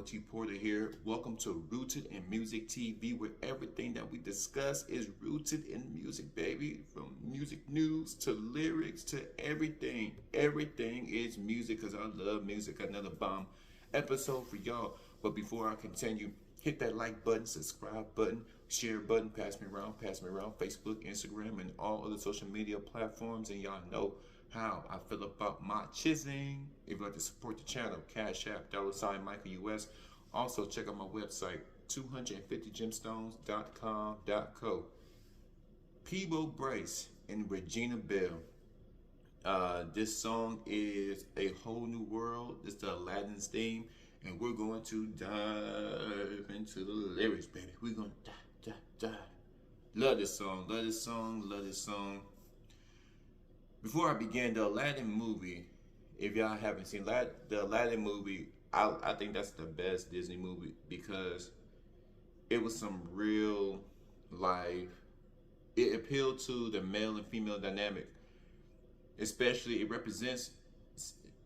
Michael T. Porter here. Welcome to Rooted in Music TV, where everything that we discuss is rooted in music, baby. From music news to lyrics to everything. Everything is music because I love music. Another bomb episode for y'all. But before I continue, hit that like button, subscribe button, share button, pass me around, Facebook, Instagram, and all other social media platforms. And y'all know how I feel about my chiseling. If you'd like to support the channel, Cash App, $Michael US. Also, check out my website, 250gemstones.com.co. Peebo, Bryce, and Regina, Belle. This song is A Whole New World. It's the Aladdin's theme. And we're going to dive into the lyrics, baby. We're going to dive. Love this song, love this song, love this song. Before I begin, the Aladdin movie, if y'all haven't seen the Aladdin movie, I think that's the best Disney movie because it was some real life. It appealed to the male and female dynamic. Especially, it represents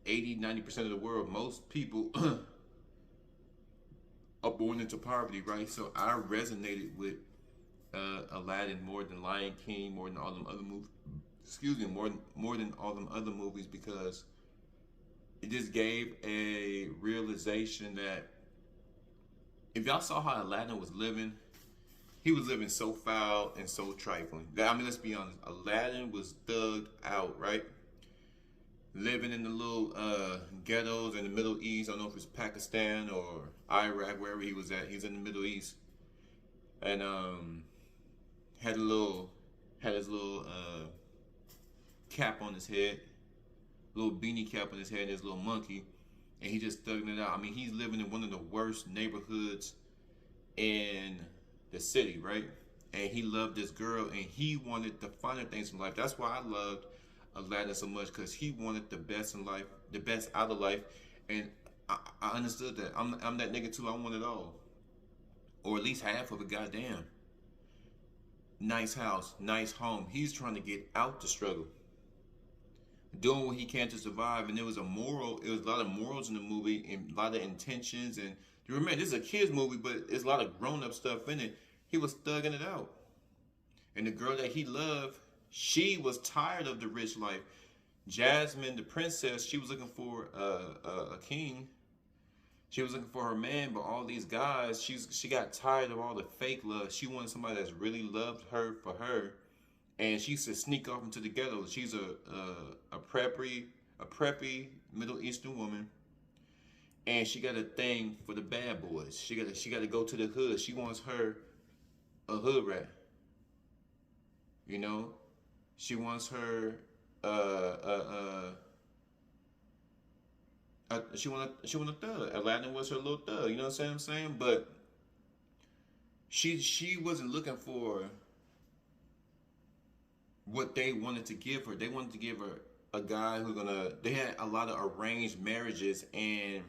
80-90% of the world. Most people are born into poverty, right? So I resonated with Aladdin more than Lion King, more than all them other movies. Excuse me, more than all them other movies, because it just gave a realization that if y'all saw how Aladdin was living, he was living so foul and so trifling. I mean, let's be honest, Aladdin was thugged out, right? Living in the little ghettos in the Middle East. I don't know if it's Pakistan or Iraq, wherever he was at. He was in the Middle East, and had his little cap on his head, little beanie cap on his head, and his little monkey, and he just thugging it out. I mean, he's living in one of the worst neighborhoods in the city, right? And he loved this girl, and he wanted the finer things in life. That's why I loved Aladdin so much, because he wanted the best in life, the best out of life, and I understood that. I'm that nigga too. I want it all, or at least half of it. Goddamn. Nice house, nice home. He's trying to get out the struggle, doing what he can to survive. And there was a moral. It was a lot of morals in the movie and a lot of intentions. And you remember, this is a kids movie, but there's a lot of grown up stuff in it. He was thugging it out, and the girl that he loved, she was tired of the rich life. Jasmine, the princess, she was looking for a king. She was looking for her man, but all these guys, she got tired of all the fake love. She wanted somebody that's really loved her for her, and she used to sneak off into the ghetto. She's a preppy Middle Eastern woman, and she got a thing for the bad boys. She got to go to the hood. She wants her a hood rat. You know, she wants her she want a thug. Aladdin was her little thug. You know what I'm saying? But she wasn't looking for what they wanted to give her. They wanted to give her a guy who's they had a lot of arranged marriages, and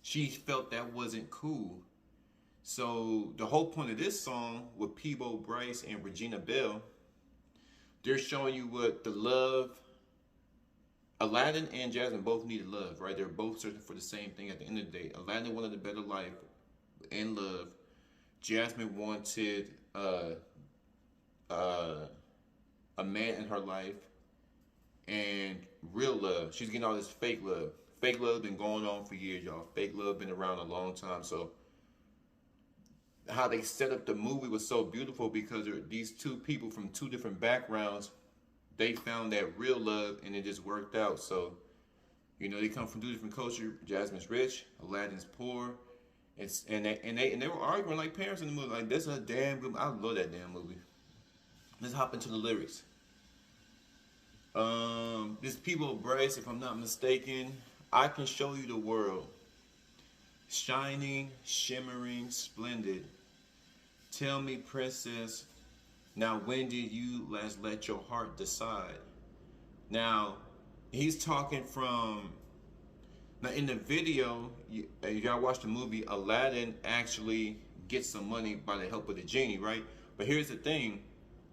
she felt that wasn't cool. So the whole point of this song with Peebo, Bryce, and Regina, Belle, they're showing you what the love. Aladdin and Jasmine both needed love, right? They're both searching for the same thing at the end of the day. Aladdin wanted a better life and love. Jasmine wanted a man in her life and real love. She's getting all this fake love. Fake love been going on for years, y'all. Fake love been around a long time. So how they set up the movie was so beautiful, because these two people from two different backgrounds, they found that real love, and it just worked out. So, you know, they come from two different cultures. Jasmine's rich, Aladdin's poor, and they were arguing like parents in the movie. Like, this is a damn good. I love that damn movie. Let's hop into the lyrics. This Peebo, Bryce, if I'm not mistaken, I can show you the world, shining, shimmering, splendid. Tell me, princess, now when did you last let your heart decide? Now, he's talking from, now in the video, if y'all watch the movie, Aladdin actually gets some money by the help of the genie, right? But here's the thing,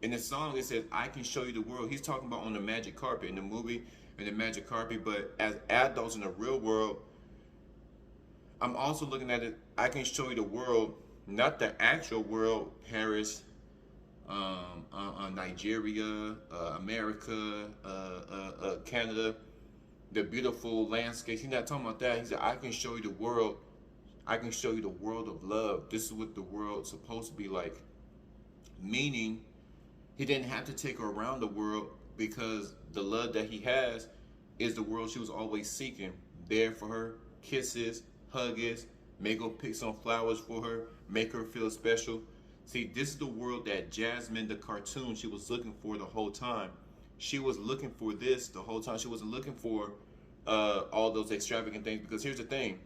in the song it says, I can show you the world. He's talking about on the magic carpet in the movie, in the magic carpet, but as adults in the real world, I'm also looking at it. I can show you the world, not the actual world, Paris, Nigeria, America, Canada, the beautiful landscapes. He's not talking about that. He said, I can show you the world. I can show you the world of love. This is what the world's supposed to be like. Meaning, he didn't have to take her around the world because the love that he has is the world she was always seeking. There for her, kisses, hugs, may go pick some flowers for her, make her feel special. See, this is the world that Jasmine, the cartoon, she was looking for the whole time. She was looking for this the whole time. She wasn't looking for all those extravagant things. Because here's the thing.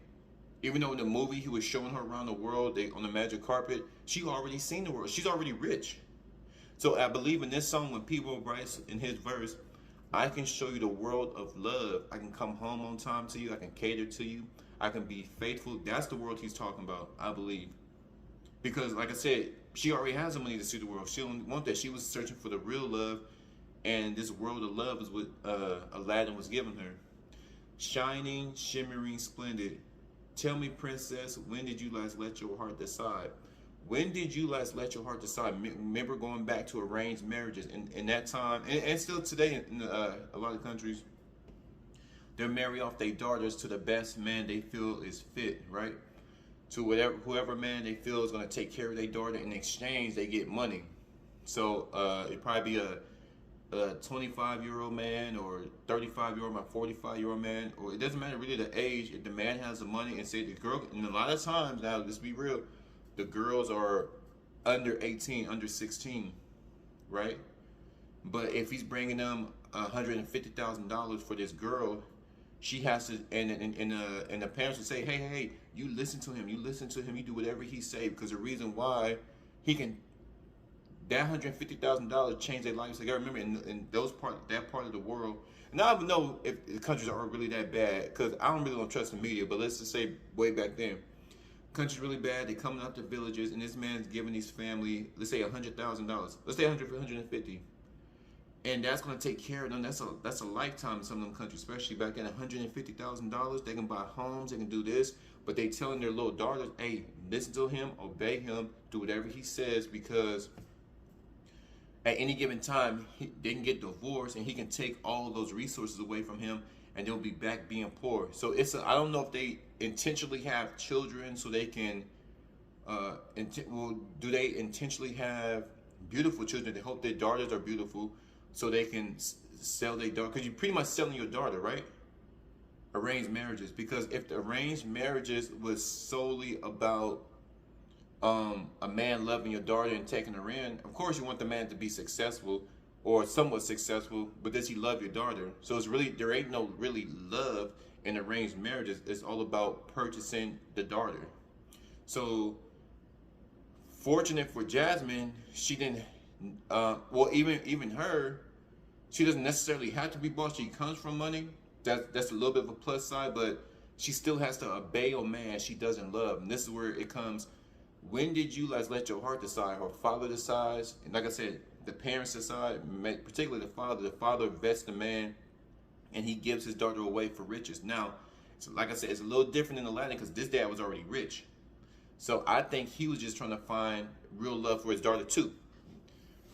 Even though in the movie he was showing her around the world on the magic carpet, she already seen the world. She's already rich. So I believe in this song when Peebo Bryce in his verse, I can show you the world of love. I can come home on time to you. I can cater to you. I can be faithful. That's the world he's talking about, I believe. Because like I said, she already has the money to see the world. She don't want that. She was searching for the real love. And this world of love is what Aladdin was giving her. Shining, shimmering, splendid. Tell me, princess, when did you last let your heart decide? When did you last let your heart decide? Remember going back to arranged marriages. In that time, and still today in a lot of countries, they'll marry off their daughters to the best man they feel is fit, right? To whoever man they feel is going to take care of their daughter. In exchange, they get money. So it'd probably be a 25-year-old man or 35-year-old man, 45-year-old man, or it doesn't matter really the age. If the man has the money and say the girl, and a lot of times now, let's be real, the girls are under 18, under 16, right? But if he's bringing them $150,000 for this girl, she has to, and the parents will say, hey, you listen to him, you do whatever he say, because the reason why he can. That $150,000 changed their lives. Like I remember in that part of the world, and I don't know if the countries are really that bad because I don't really don't trust the media. But let's just say way back then, countries really bad. They coming out to villages, and this man's giving these family, let's say $100,000. Let's say 150, and that's gonna take care of them. That's a lifetime in some of them countries, especially back then. $150,000, they can buy homes, they can do this, but they telling their little daughters, hey, listen to him, obey him, do whatever he says because. At any given time, they can get divorced, and he can take all of those resources away from him, and they'll be back being poor. So I don't know if they intentionally have children so they can. Do they intentionally have beautiful children? They hope their daughters are beautiful, so they can sell their daughter. Because you're pretty much selling your daughter, right? Arranged marriages. Because if the arranged marriages was solely about a man loving your daughter and taking her in, of course you want the man to be successful or somewhat successful, but does he love your daughter? So it's really, there ain't no really love in arranged marriages. It's all about purchasing the daughter. So fortunate for Jasmine, she didn't, even her, she doesn't necessarily have to be boss. She comes from money. That's a little bit of a plus side, but she still has to obey a man she doesn't love. And this is where it comes. When did you last let your heart decide? Her father decides, and like I said, the parents decide, particularly the father. The father vets the man, and he gives his daughter away for riches. Now, so like I said, it's a little different in Aladdin because this dad was already rich. So I think he was just trying to find real love for his daughter too.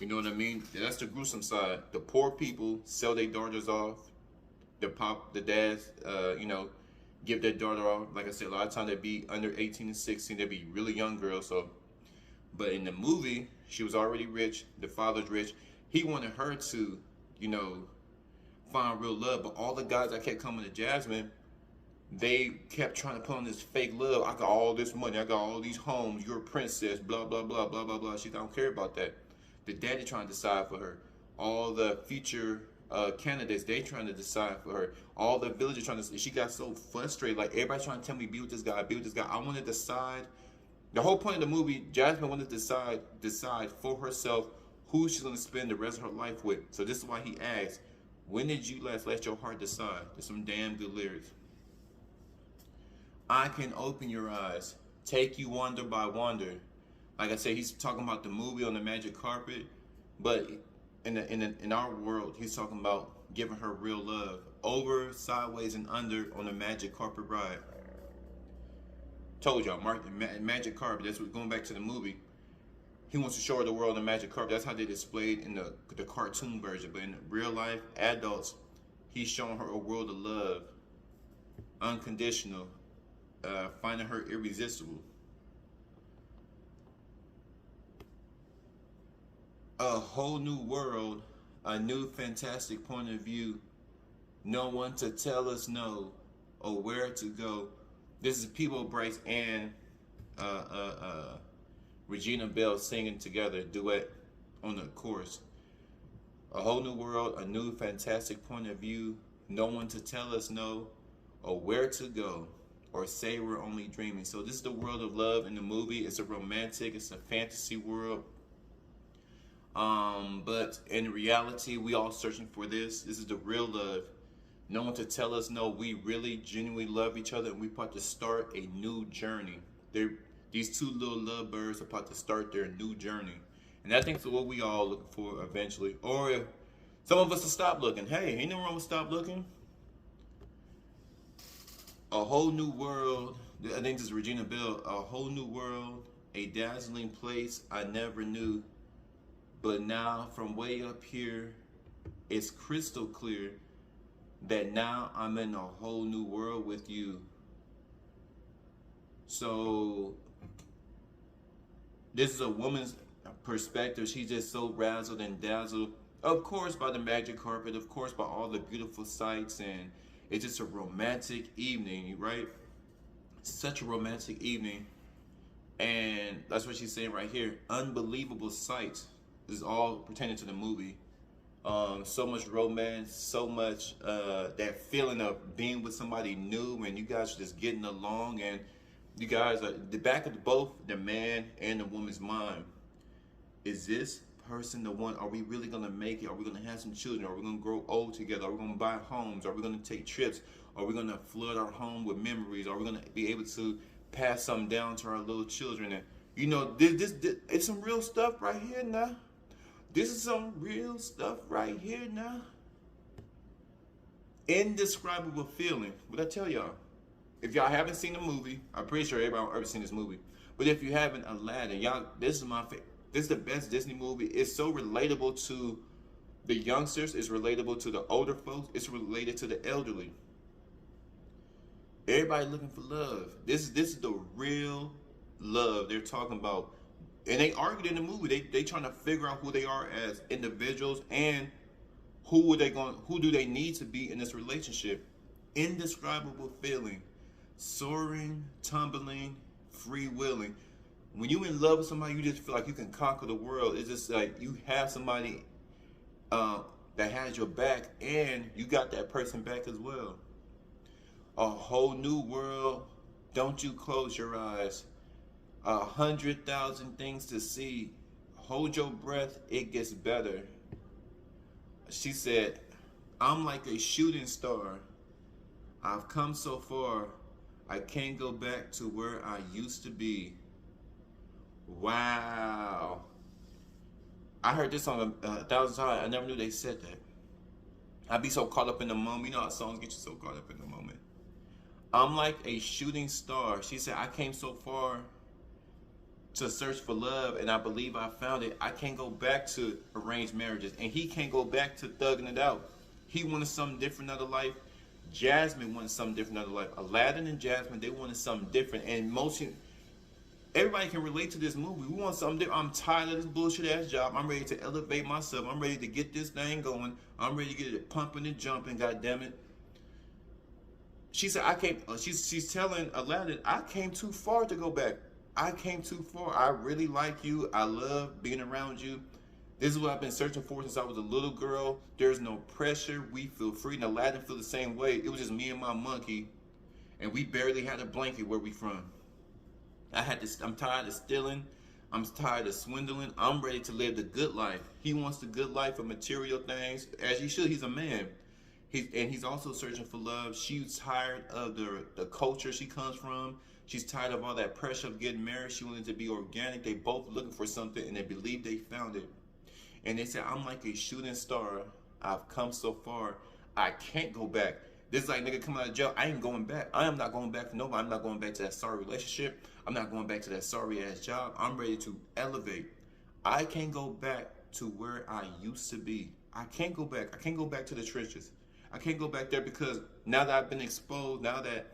You know what I mean? That's the gruesome side. The poor people sell their daughters off. The dads, give their daughter off. Like I said, a lot of times they'd be under 18 and 16. They'd be really young girls. So, but in the movie, she was already rich. The father's rich. He wanted her to, find real love. But all the guys that kept coming to Jasmine, they kept trying to put on this fake love. I got all this money. I got all these homes. You're a princess. Blah, blah, blah, blah, blah, blah. She don't care about that. The daddy trying to decide for her. All the future candidates, they trying to decide for her. All the villagers trying to. She got so frustrated. Like everybody trying to tell me, be with this guy, be with this guy. I want to decide. The whole point of the movie, Jasmine wanted to decide for herself who she's going to spend the rest of her life with. So this is why he asks, when did you last let your heart decide? There's some damn good lyrics. I can open your eyes, take you wonder by wonder. Like I said, he's talking about the movie on the magic carpet, but in our world, he's talking about giving her real love, over, sideways, and under on a magic carpet ride. Told y'all, magic carpet. That's what going back to the movie. He wants to show her the world in magic carpet. That's how they displayed in the cartoon version. But in real life, adults, he's showing her a world of love, unconditional, finding her irresistible. A whole new world, a new fantastic point of view. No one to tell us no or where to go. This is Peebo, Bryce, and Regina Belle singing together, duet on the chorus. A whole new world, a new fantastic point of view. No one to tell us no or where to go or say we're only dreaming. So this is the world of love in the movie. It's a romantic, it's a fantasy world. But in reality, we all searching for this. This is the real love. No one to tell us no. We really genuinely love each other, and we're about to start a new journey. These two little lovebirds are about to start their new journey. And I think that's what we all looking for eventually. Or if some of us will stop looking. Hey, ain't no wrong with stop looking. A whole new world. I think this is Regina Belle. A whole new world. A dazzling place I never knew. But now from way up here, it's crystal clear that now I'm in a whole new world with you. So this is a woman's perspective. She's just so razzled and dazzled, of course, by the magic carpet, of course, by all the beautiful sights, and it's just a romantic evening, right? Such a romantic evening. And that's what she's saying right here. Unbelievable sights. This is all pertaining to the movie. So much romance, so much that feeling of being with somebody new, and you guys are just getting along, and you guys are the back of both the man and the woman's mind. Is this person the one? Are we really gonna make it? Are we gonna have some children? Are we gonna grow old together? Are we gonna buy homes? Are we gonna take trips? Are we gonna flood our home with memories? Are we gonna be able to pass some down to our little children? And you know, this it's some real stuff right here now. This is some real stuff right here now. Indescribable feeling. What I tell y'all, if y'all haven't seen the movie, I'm pretty sure everybody ever seen this movie. But if you haven't, Aladdin, y'all, this is my favorite. This is the best Disney movie. It's so relatable to the youngsters. It's relatable to the older folks. It's related to the elderly. Everybody looking for love. This is the real love they're talking about. And they argued in the movie. They trying to figure out who they are as individuals and who do they need to be in this relationship. Indescribable feeling. Soaring, tumbling, free willing. When you in love with somebody, you just feel like you can conquer the world. It's just like you have somebody that has your back, and you got that person back as well. A whole new world. Don't you close your eyes. 100,000 things to see. Hold your breath, it gets better. She said, I'm like a shooting star. I've come so far, I can't go back to where I used to be. Wow. I heard this song 1,000 times. I never knew they said that. I'd be so caught up in the moment. You know how songs get you so caught up in the moment. I'm like a shooting star. She said, I came so far to search for love, and I believe I found it. I can't go back to arranged marriages, and he can't go back to thugging it out. He wanted something different out of life. Jasmine wanted something different out of life. Aladdin and Jasmine, they wanted something different. And everybody can relate to this movie. We want something different. I'm tired of this bullshit ass job. I'm ready to elevate myself. I'm ready to get this thing going. I'm ready to get it pumping and jumping. God damn it. She said, I came. She's telling Aladdin, I came too far to go back. I came too far. I really like you. I love being around you. This is what I've been searching for since I was a little girl. There's no pressure. We feel free. And Aladdin feel the same way. It was just me and my monkey, and we barely had a blanket where we from. I'm tired of stealing. I'm tired of swindling. I'm ready to live the good life. He wants the good life of material things, as he should. He's a man. He's also searching for love. She's tired of the culture she comes from. She's tired of all that pressure of getting married. She wanted to be organic. They both looking for something, and they believe they found it. And they said, I'm like a shooting star. I've come so far. I can't go back. This is like nigga coming out of jail. I ain't going back. I am not going back for nobody. I'm not going back to that sorry relationship. I'm not going back to that sorry ass job. I'm ready to elevate. I can't go back to where I used to be. I can't go back. I can't go back to the trenches. I can't go back there because now that I've been exposed, now that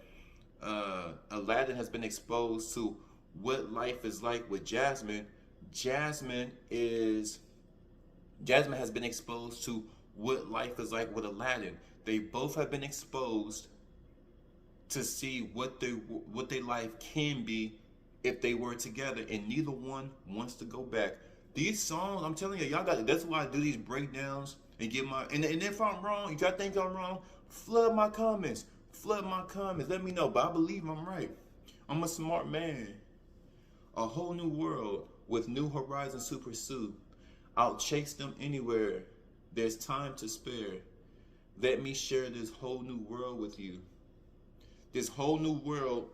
Aladdin has been exposed to what life is like with Jasmine, Jasmine has been exposed to what life is like with Aladdin. They both have been exposed to see what their life can be if they were together, and neither one wants to go back. These songs, I'm telling you, y'all got it. That's why I do these breakdowns and get my and if I'm wrong, if y'all think I'm wrong, flood my comments. Flood my comments. Let me know. But I believe I'm right. I'm a smart man. A whole new world with new horizons to pursue. I'll chase them anywhere. There's time to spare. Let me share this whole new world with you. This whole new world,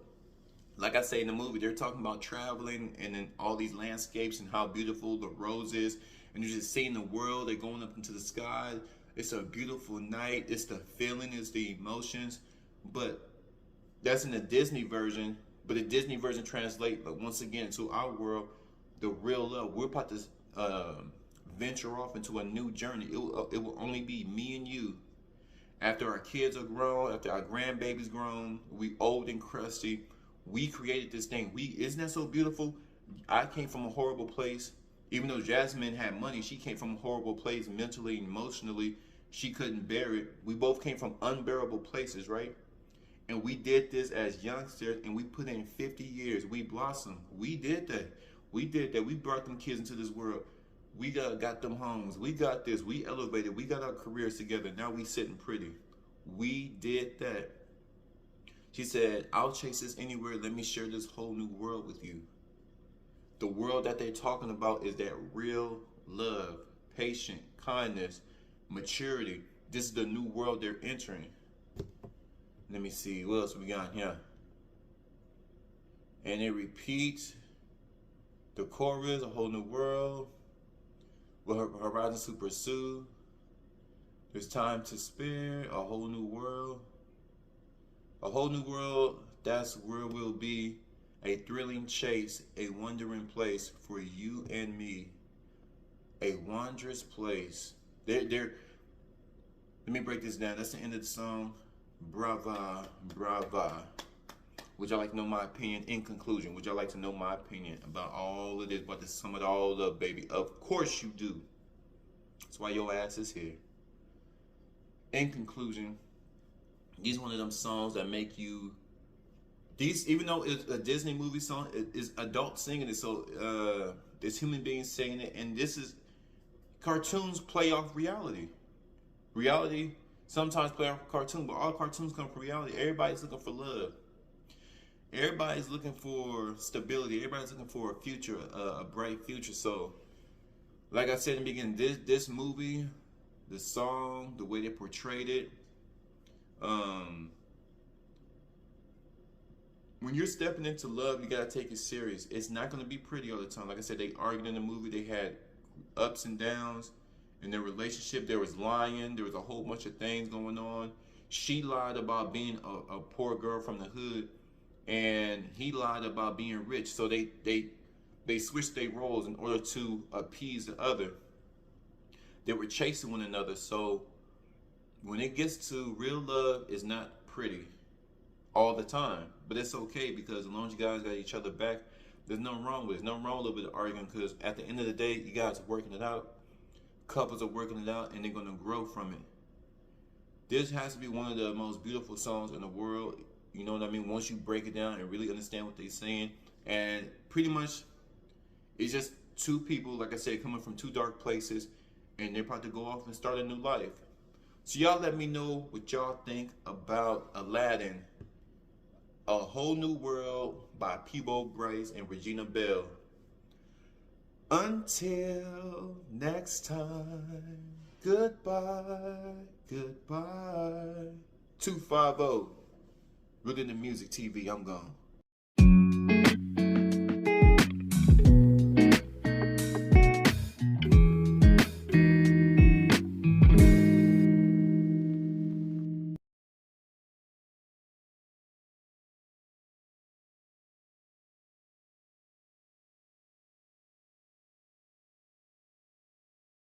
like I say in the movie, they're talking about traveling and then all these landscapes and how beautiful the rose is. And you're just seeing the world. They're going up into the sky. It's a beautiful night. It's the feeling, it's the emotions. But that's in the Disney version. But the Disney version translates, but once again, to our world, the real love. We're about to venture off into a new journey. It will only be me and you. After our kids are grown, after our grandbabies grown, we old and crusty. We created this thing. Isn't that so beautiful? I came from a horrible place. Even though Jasmine had money, she came from a horrible place mentally, emotionally. She couldn't bear it. We both came from unbearable places, right? And we did this as youngsters, and we put in 50 years. We blossomed. We did that. We did that. We brought them kids into this world. We got them homes. We got this. We elevated. We got our careers together. Now we sitting pretty. We did that. She said, I'll chase this anywhere. Let me share this whole new world with you. The world that they're talking about is that real love, patience, kindness, maturity. This is the new world they're entering. Let me see. What else we got here? And it repeats. The chorus, a whole new world. With horizons to pursue. There's time to spare. A whole new world. A whole new world. That's where we'll be. A thrilling chase. A wandering place for you and me. A wondrous place. Let me break this down. That's the end of the song. Brava, brava. Would y'all like to know my opinion? In conclusion, would y'all like to know my opinion about all of this, about to sum it all up, baby? Of course you do. That's why your ass is here. In conclusion, these one of them songs that make you. These, even though it's a Disney movie song, it is adult singing it, so there's human beings singing it, and this is cartoons play off reality. Reality sometimes play off a cartoon, but all cartoons come from reality. Everybody's looking for love. Everybody's looking for stability. Everybody's looking for a future, a bright future. So, like I said in the beginning, this movie, the song, the way they portrayed it, when you're stepping into love, you gotta take it serious. It's not gonna be pretty all the time. Like I said, they argued in the movie. They had ups and downs in their relationship. There was lying. There was a whole bunch of things going on. She lied about being a poor girl from the hood, and he lied about being rich. So they switched their roles in order to appease the other. They were chasing one another. So when it gets to real love, it's not pretty all the time, but it's okay, because as long as you guys got each other back, there's nothing wrong with it. There's nothing wrong with a little bit of arguing, because at the end of the day, you guys are working it out. Couples are working it out, and they're going to grow from it. This has to be one of the most beautiful songs in the world. You know what I mean? Once you break it down and really understand what they're saying. And pretty much, it's just two people, like I said, coming from two dark places, and they're about to go off and start a new life. So y'all let me know what y'all think about Aladdin, A Whole New World by Peebo, Bryce, and Regina, Belle. Until next time, goodbye, goodbye. 250, Rooted in Music TV, I'm gone.